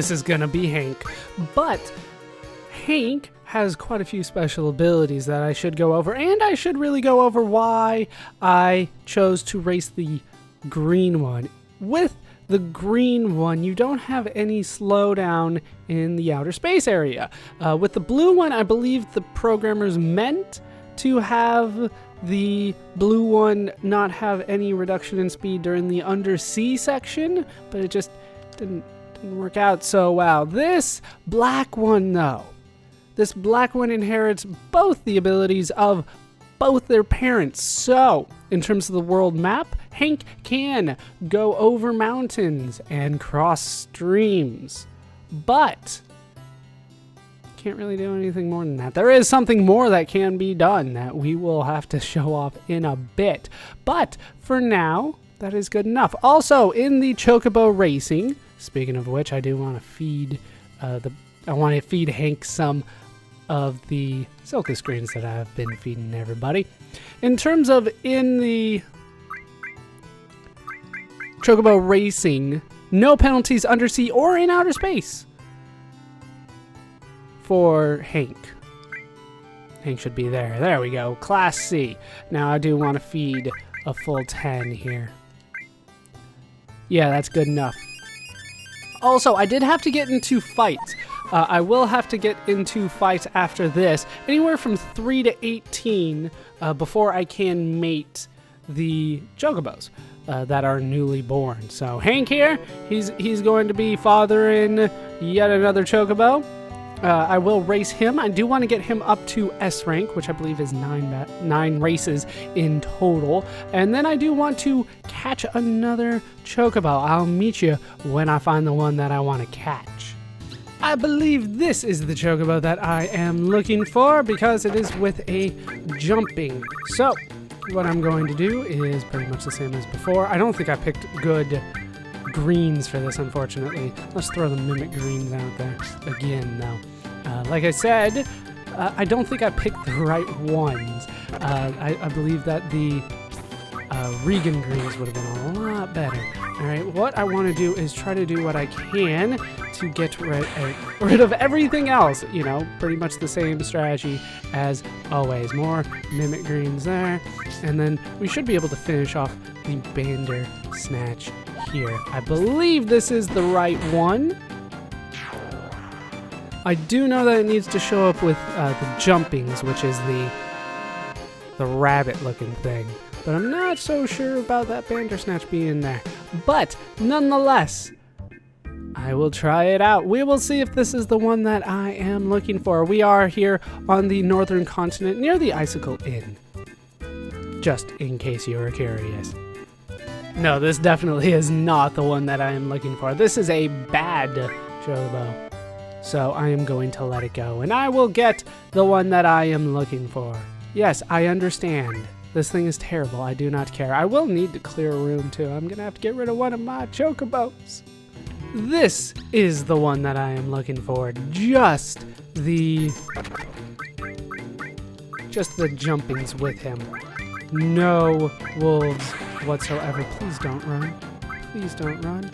this is gonna be Hank. But Hank has quite a few special abilities that I should go over, and I should really go over why I chose to race the green one. With the green one, you don't have any slowdown in the outer space area. With the blue one, I believe the programmers meant to have the blue one not have any reduction in speed during the undersea section, but it just didn't work out so well. This black one, though, this black one inherits both the abilities of both their parents. So, in terms of the world map, Hank can go over mountains and cross streams, but can't really do anything more than that. There is something more that can be done that we will have to show off in a bit, but for now, that is good enough. Also, in the Chocobo racing, speaking of which, I do want to feed Hank some of the Silkus greens that I've been feeding everybody. In terms of in the Chocobo racing, no penalties undersea or in outer space for Hank. Hank should be there. There we go. Class C. Now I do want to feed a full 10 here. Yeah, that's good enough. Also, I did have to get into fights. I will have to get into fights after this, anywhere from 3 to 18 before I can mate the Chocobos that are newly born. So Hank here, he's going to be fathering yet another Chocobo. I will race him. I do want to get him up to S rank, which I believe is 9 races in total. And then I do want to catch another Chocobo. I'll meet you when I find the one that I want to catch. I believe this is the Chocobo that I am looking for because it is with a jumping. So what I'm going to do is pretty much the same as before. I don't think I picked good greens for this, unfortunately. Let's throw the mimic greens out there again, though. Like I said, I don't think I picked the right ones. I believe that the Regan greens would have been a lot better. All right, what I want to do is try to do what I can to get rid of everything else. You know, pretty much the same strategy as always. More mimic greens there, and then we should be able to finish off the Bander Snatch here. I believe this is the right one. I do know that it needs to show up with the jumpings, which is the rabbit-looking thing. But I'm not so sure about that Bandersnatch being there. But nonetheless, I will try it out. We will see if this is the one that I am looking for. We are here on the northern continent near the Icicle Inn. Just in case you were curious. No, this definitely is not the one that I am looking for. This is a bad Chocobo. So I am going to let it go. And I will get the one that I am looking for. Yes, I understand. This thing is terrible. I do not care. I will need to clear a room too. I'm going to have to get rid of one of my Chocobos. This is the one that I am looking for. Just the jumpings with him. No wolves whatsoever. Please don't run. Please don't run.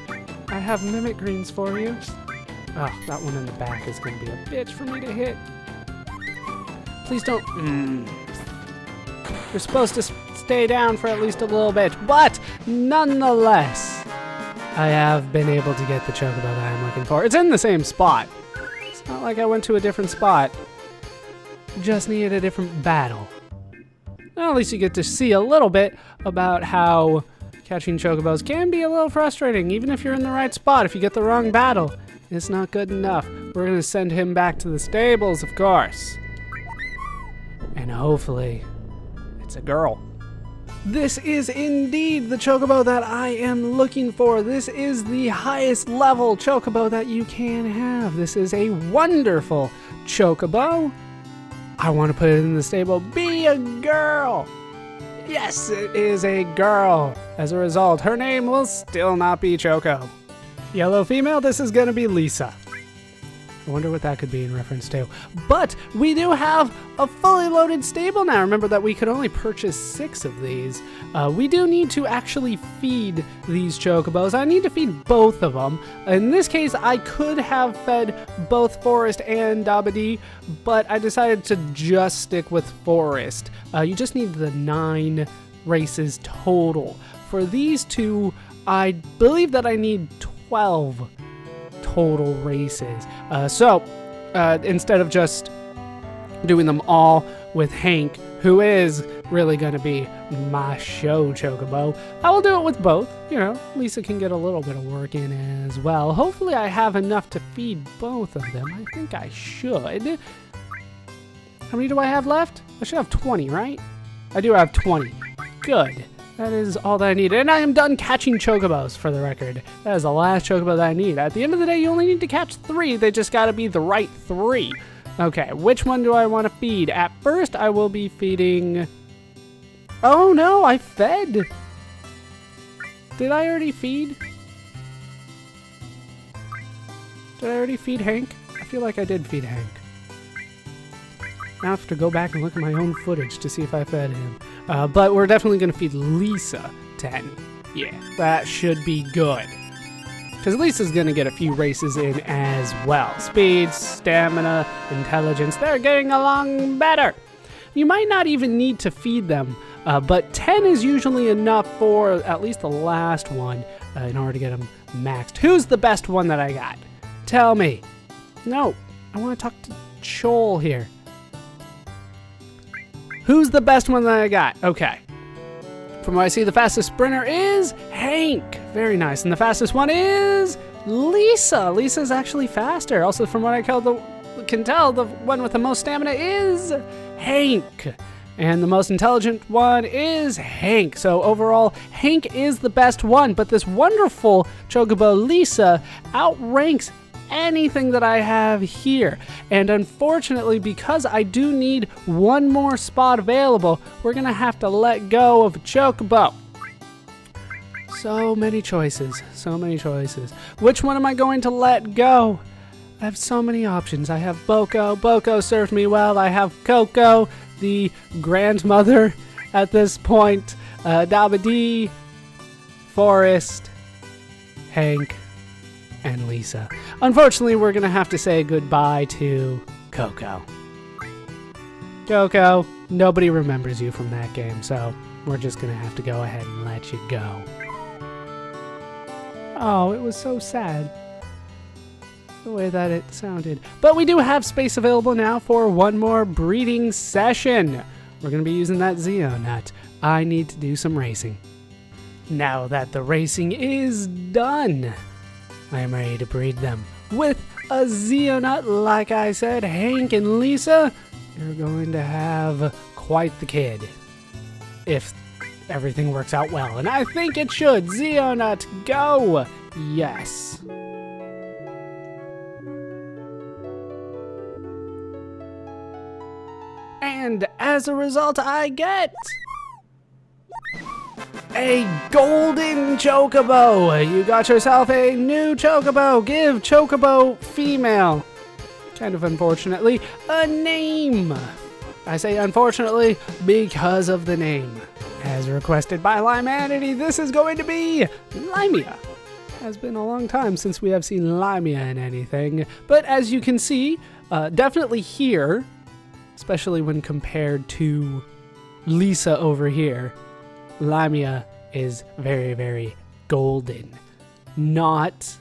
I have mimic greens for you. Oh, that one in the back is going to be a bitch for me to hit. Please don't. You're supposed to stay down for at least a little bit, but nonetheless, I have been able to get the Chocobo that I'm looking for. It's in the same spot. It's not like I went to a different spot. Just needed a different battle. Well, at least you get to see a little bit about how catching Chocobos can be a little frustrating, even if you're in the right spot. If you get the wrong battle, it's not good enough. We're going to send him back to the stables, of course. And hopefully, it's a girl. This is indeed the Chocobo that I am looking for. This is the highest level Chocobo that you can have. This is a wonderful Chocobo. I want to put it in the stable. Be a girl. Yes, it is a girl. As a result, her name will still not be Choco. Yellow female, this is going to be Lisa. I wonder what that could be in reference to. But we do have a fully loaded stable now. Remember that we could only purchase 6 of these. We do need to actually feed these chocobos. I need to feed both of them. In this case, I could have fed both Forest and Dabadi, but I decided to just stick with Forest. You just need the 9 races total. For these two, I believe that I need 12 total races. So instead of just doing them all with Hank, who is really going to be my show chocobo, I will do it with both. You know, Lisa can get a little bit of work in as well. Hopefully I have enough to feed both of them. I think I should. How many do I have left? I should have 20, right? I do have 20. Good. That is all that I need. And I am done catching chocobos, for the record. That is the last chocobo that I need. At the end of the day, you only need to catch 3. They just gotta be the right 3. Okay, which one do I want to feed? At first, I will be feeding... Oh no, I fed! Did I already feed? Did I already feed Hank? I feel like I did feed Hank. Now I have to go back and look at my own footage to see if I fed him. But we're definitely going to feed Lisa 10. Yeah, that should be good. Because Lisa's going to get a few races in as well. Speed, stamina, intelligence, they're getting along better. You might not even need to feed them, but 10 is usually enough for at least the last one in order to get them maxed. Who's the best one that I got? Tell me. No, I want to talk to Chol here. Who's the best one that I got? Okay. From what I see, the fastest sprinter is Hank. Very nice. And the fastest one is Lisa. Lisa's actually faster. Also, from what I can tell, the one with the most stamina is Hank. And the most intelligent one is Hank. So overall, Hank is the best one. But this wonderful chocobo Lisa outranks anything that I have here. And unfortunately, because I do need one more spot available, we're gonna have to let go of Chocobo. So many choices, so many choices. Which one am I going to let go? I have so many options. I have Boko. Boko served me well. I have Coco, the grandmother at this point. Dabadi, Forest, Hank, and Lisa. Unfortunately, we're gonna have to say goodbye to Coco. Coco, nobody remembers you from that game, so we're just gonna have to go ahead and let you go. Oh, it was so sad, the way that it sounded. But we do have space available now for one more breeding session. We're gonna be using that Zeonut. I need to do some racing. Now that the racing is done, I am ready to breed them with a Zeonut. Like I said, Hank and Lisa, you're going to have quite the kid. If everything works out well, and I think it should. Zeonut, go! Yes. And as a result, I get a golden chocobo. You got yourself a new chocobo. Give chocobo female, kind of unfortunately, a name. I say unfortunately because of the name. As requested by Limanity, this is going to be Limea. Has been a long time since we have seen Limea in anything, but as you can see, definitely here, especially when compared to Lisa over here, Limea is very, very golden, not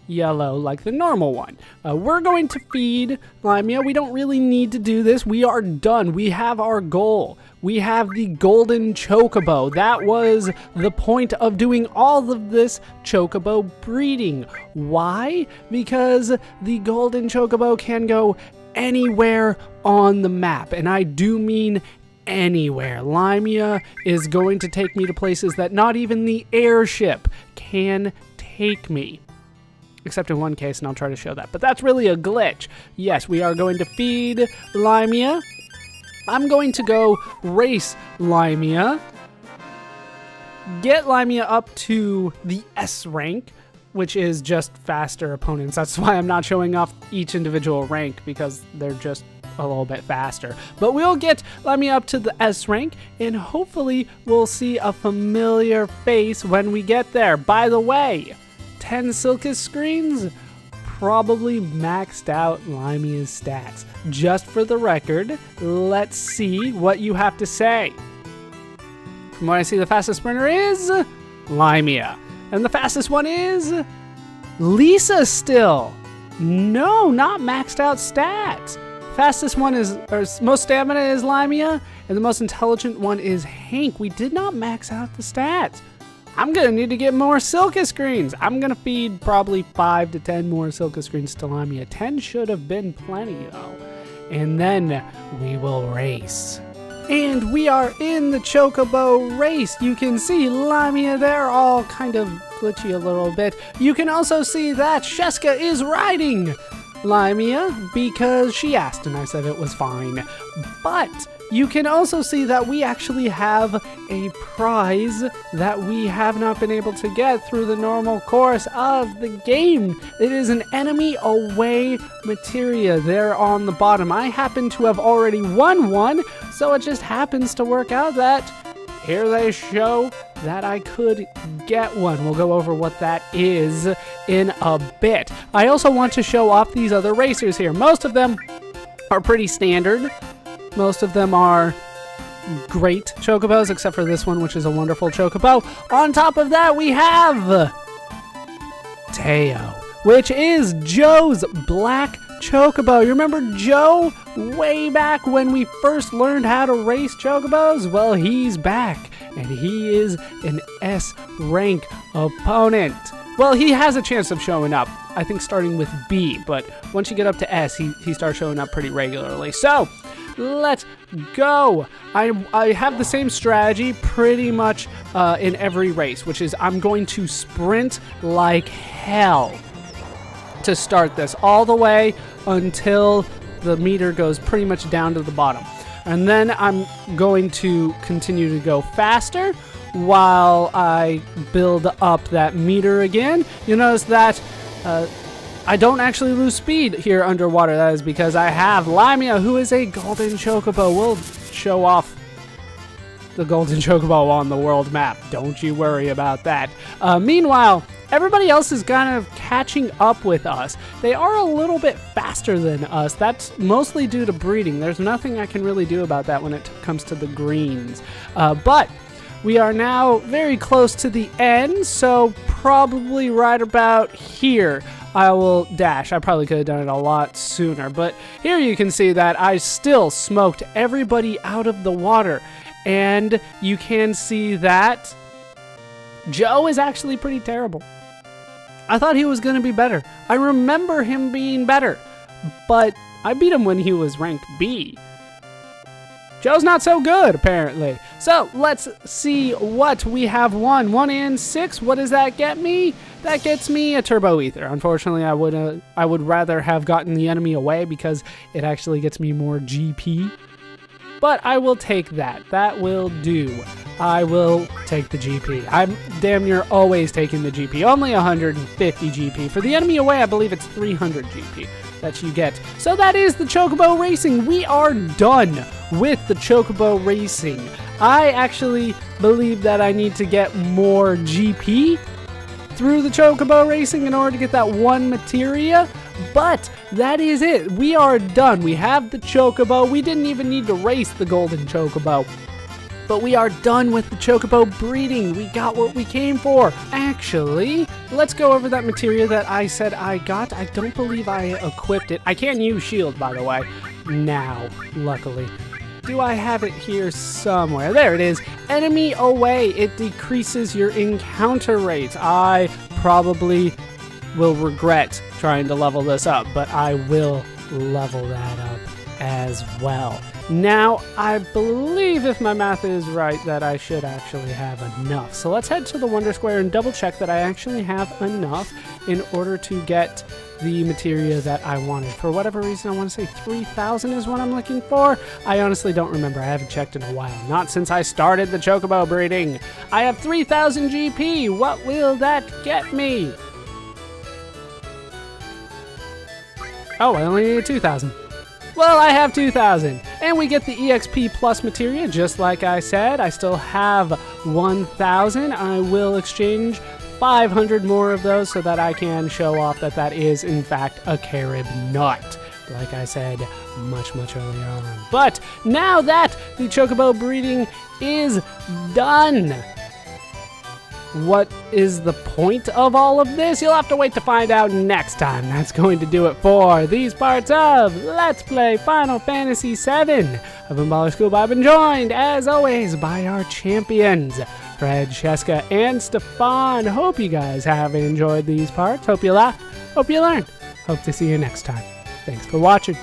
yellow like the normal one. We're going to feed Limea. We don't really need to do this. We are done. We have our goal. We have the golden chocobo. That was the point of doing all of this chocobo breeding. Why? Because the golden chocobo can go anywhere on the map, and I do mean anywhere. Limea is going to take me to places that not even the airship can take me. Except in one case, and I'll try to show that. But that's really a glitch. Yes, we are going to feed Limea. I'm going to go race Limea. Get Limea up to the S rank. which is just faster opponents. That's why I'm not showing off each individual rank, because they're just a little bit faster. But we'll get Lamia up to the S rank, and hopefully we'll see a familiar face when we get there. By the way, 10 Silkus screens probably maxed out Lamia's stats. Just for the record, let's see what you have to say. From what I see, the fastest sprinter is Lamia. And the fastest one is Lisa still. No, not maxed out stats. Fastest one is, or most stamina is Lamia, and the most intelligent one is Hank. We did not max out the stats. I'm gonna need to get more Silkus screens. I'm gonna feed probably 5 to 10 more Silkus screens to Lamia. 10 should have been plenty though. And then we will race. And we are in the Chocobo race. You can see Lamia there, all kind of glitchy a little bit. You can also see that Sheska is riding Lamia because she asked and I said it was fine. But you can also see that we actually have a prize that we have not been able to get through the normal course of the game. It is an enemy away materia there on the bottom. I happen to have already won one, so it just happens to work out that here they show that I could get one. We'll go over what that is in a bit. I also want to show off these other racers here. Most of them are pretty standard. Most of them are great Chocobos, except for this one, which is a wonderful Chocobo. On top of that, we have Teo, which is Joe's black Chocobo. You remember Joe way back when we first learned how to race Chocobos? Well, he's back, and he is an S rank opponent. Well, he has a chance of showing up, I think starting with B, but once you get up to S, he starts showing up pretty regularly. So, let's go. I have the same strategy pretty much in every race, which is I'm going to sprint like hell to start this all the way until the meter goes pretty much down to the bottom. And then I'm going to continue to go faster while I build up that meter again. You'll notice that I don't actually lose speed here underwater. That is because I have Lamia, who is a golden Chocobo. We'll show off the golden Chocobo on the world map. Don't you worry about that. Meanwhile, everybody else is kind of catching up with us. They are a little bit faster than us. That's mostly due to breeding. There's nothing I can really do about that when it comes to the greens. But we are now very close to the end, so probably right about here I will dash. I probably could have done it a lot sooner, but here you can see that I still smoked everybody out of the water. And you can see that Joe is actually pretty terrible. I thought he was going to be better. I remember him being better, but I beat him when he was rank B. Joe's not so good, apparently. So let's see what we have won. 1 and 6. What does that get me? That gets me a Turbo Ether. Unfortunately, I would rather have gotten the enemy away because it actually gets me more GP. But I will take that. That will do. I will take the GP. I'm damn near always taking the GP. Only 150 GP. For the enemy away, I believe it's 300 GP that you get. So that is the Chocobo Racing. We are done with the Chocobo Racing. I actually believe that I need to get more GP through the Chocobo Racing in order to get that one materia. But that is it. We are done. We have the Chocobo. We didn't even need to race the golden Chocobo. But we are done with the Chocobo breeding. We got what we came for. Actually, let's go over that materia that I said I got. I don't believe I equipped it. I can use shield, by the way, now, luckily. Do I have it here somewhere? There it is. Enemy away. It decreases your encounter rate. I probably will regret trying to level this up, but I will level that up as well. Now, I believe if my math is right that I should actually have enough. So let's head to the Wonder Square and double check that I actually have enough in order to get the materia that I wanted. For whatever reason, I want to say 3,000 is what I'm looking for. I honestly don't remember. I haven't checked in a while. Not since I started the Chocobo breeding. I have 3,000 GP. What will that get me? Oh, I only needed 2,000. Well, I have 2,000. And we get the EXP plus materia, just like I said. I still have 1,000. I will exchange 500 more of those so that I can show off that that is, in fact, a Carib nut. Like I said much earlier on. But now that the Chocobo breeding is done, what is the point of all of this? You'll have to wait to find out next time. That's going to do it for these parts of Let's Play Final Fantasy VII. I've been Baller School. I've been joined, as always, by our champions, Fred, Sheska, and Stefan. Hope you guys have enjoyed these parts. Hope you laughed. Hope you learned. Hope to see you next time. Thanks for watching.